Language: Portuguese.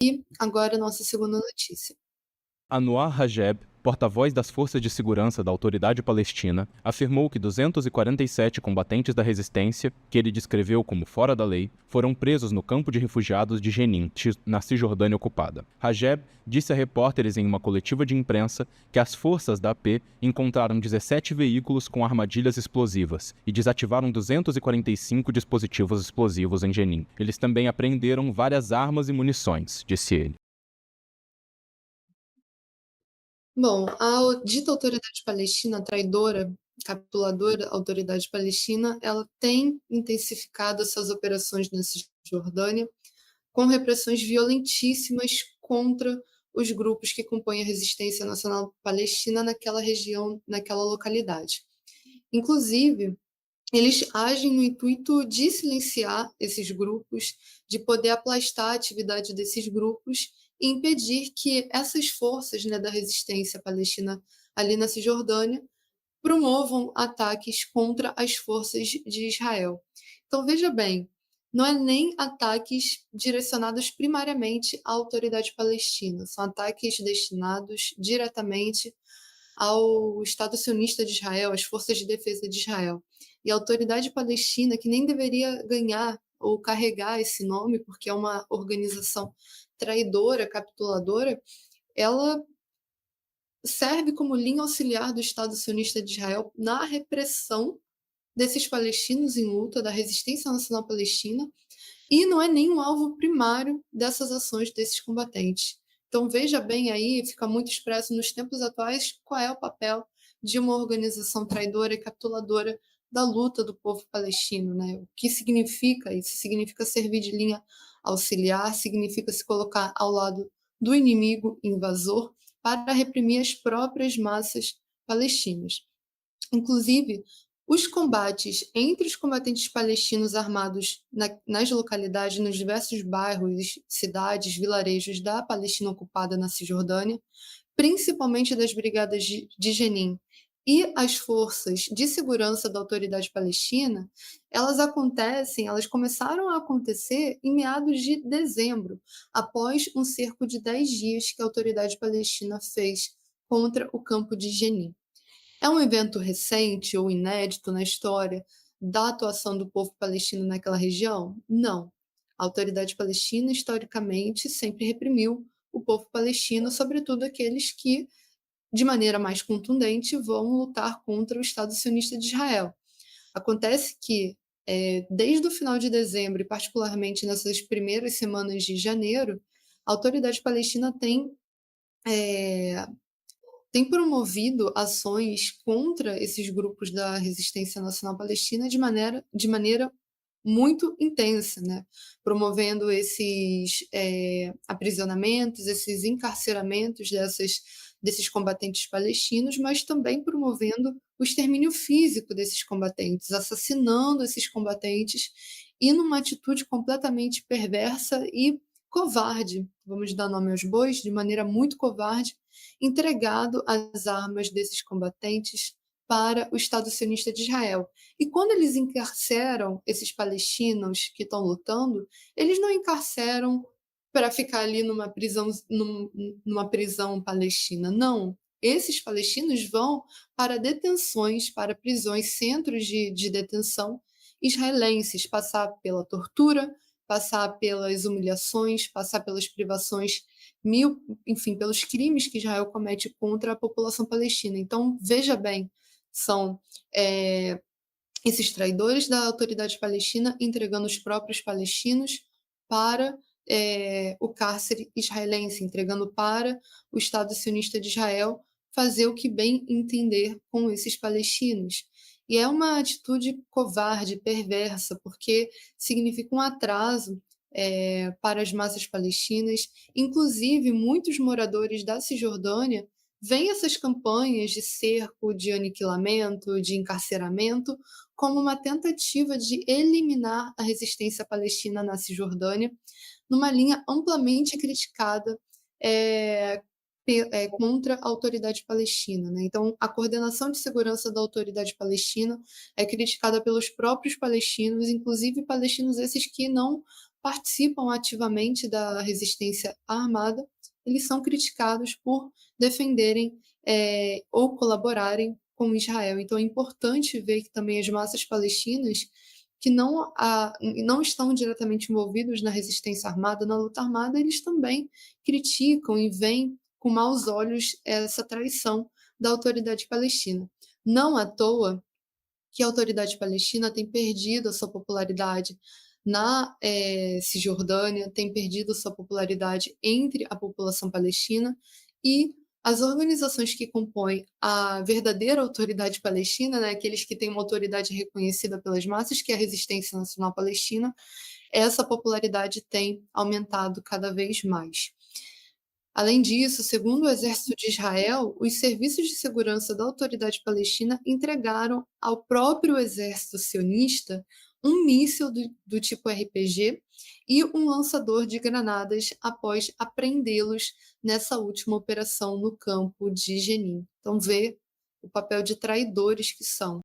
E agora a nossa segunda notícia. Anwar Rajeb, porta-voz das Forças de Segurança da Autoridade Palestina, afirmou que 247 combatentes da resistência, que ele descreveu como fora da lei, foram presos no campo de refugiados de Jenin, na Cisjordânia ocupada. Rajeb disse a repórteres em uma coletiva de imprensa que as forças da AP encontraram 17 veículos com armadilhas explosivas e desativaram 245 dispositivos explosivos em Jenin. Eles também apreenderam várias armas e munições, disse ele. Bom, a dita autoridade palestina traidora, capituladora, autoridade palestina, ela tem intensificado essas operações na Cisjordânia com repressões violentíssimas contra os grupos que compõem a resistência nacional palestina naquela região, naquela localidade. Inclusive, eles agem no intuito de silenciar esses grupos, de poder aplastar a atividade desses grupos e impedir que essas forças, né, da resistência palestina ali na Cisjordânia promovam ataques contra as forças de Israel. Então, veja bem, não é nem ataques direcionados primariamente à autoridade palestina, são ataques destinados diretamente ao Estado sionista de Israel, às forças de defesa de Israel. E a autoridade palestina, que nem deveria ganhar ou carregar esse nome, porque é uma organização traidora, capituladora, ela serve como linha auxiliar do Estado sionista de Israel na repressão desses palestinos em luta, da resistência nacional palestina, e não é nem um alvo primário dessas ações desses combatentes. Então, veja bem aí, fica muito expresso nos tempos atuais qual é o papel de uma organização traidora e capituladora da luta do povo palestino, né? O que significa isso? Significa servir de linha auxiliar, significa se colocar ao lado do inimigo invasor para reprimir as próprias massas palestinas. Inclusive, os combates entre os combatentes palestinos armados nas localidades, nos diversos bairros, cidades, vilarejos da Palestina ocupada na Cisjordânia, principalmente das brigadas de Jenin e as forças de segurança da autoridade palestina, elas começaram a acontecer em meados de dezembro, após um cerco de 10 dias que a autoridade palestina fez contra o campo de Jenin. É um evento recente ou inédito na história da atuação do povo palestino naquela região? Não. A autoridade palestina, historicamente, sempre reprimiu o povo palestino, sobretudo aqueles que, de maneira mais contundente, vão lutar contra o Estado sionista de Israel. Acontece que, desde o final de dezembro, e particularmente nessas primeiras semanas de janeiro, a autoridade palestina é, tem promovido ações contra esses grupos da resistência nacional palestina de maneira muito intensa, né? Promovendo esses aprisionamentos, esses encarceramentos desses combatentes palestinos, mas também promovendo o extermínio físico desses combatentes, assassinando esses combatentes e numa atitude completamente perversa e covarde, vamos dar nome aos bois, de maneira muito covarde, entregado as armas desses combatentes para o Estado sionista de Israel. E quando eles encarceram esses palestinos que estão lutando, eles não encarceram para ficar ali numa prisão palestina, não. Esses palestinos vão para detenções, para prisões, centros de detenção israelenses, passar pela tortura, passar pelas humilhações, passar pelas privações mil, enfim, pelos crimes que Israel comete contra a população palestina. Então, veja bem, são esses traidores da autoridade palestina entregando os próprios palestinos para o cárcere israelense, entregando para o Estado sionista de Israel fazer o que bem entender com esses palestinos. E é uma atitude covarde, perversa, porque significa um atraso para as massas palestinas. Inclusive, muitos moradores da Cisjordânia veem essas campanhas de cerco, de aniquilamento, de encarceramento, como uma tentativa de eliminar a resistência palestina na Cisjordânia, numa linha amplamente criticada é, contra a autoridade palestina, né? Então, a coordenação de segurança da autoridade palestina é criticada pelos próprios palestinos, inclusive palestinos esses que não participam ativamente da resistência armada, eles são criticados por defenderem ou colaborarem com Israel. Então é importante ver que também as massas palestinas que não estão diretamente envolvidos na resistência armada, na luta armada, eles também criticam e veem com maus olhos essa traição da autoridade palestina. Não à toa que a autoridade palestina tem perdido a sua popularidade na Cisjordânia, tem perdido sua popularidade entre a população palestina e as organizações que compõem a verdadeira autoridade palestina, né, aqueles que têm uma autoridade reconhecida pelas massas, que é a Resistência Nacional Palestina, essa popularidade tem aumentado cada vez mais. Além disso, segundo o exército de Israel, os serviços de segurança da autoridade palestina entregaram ao próprio exército sionista um míssil do tipo RPG e um lançador de granadas após apreendê-los nessa última operação no campo de Jenin. Então, vê o papel de traidores que são.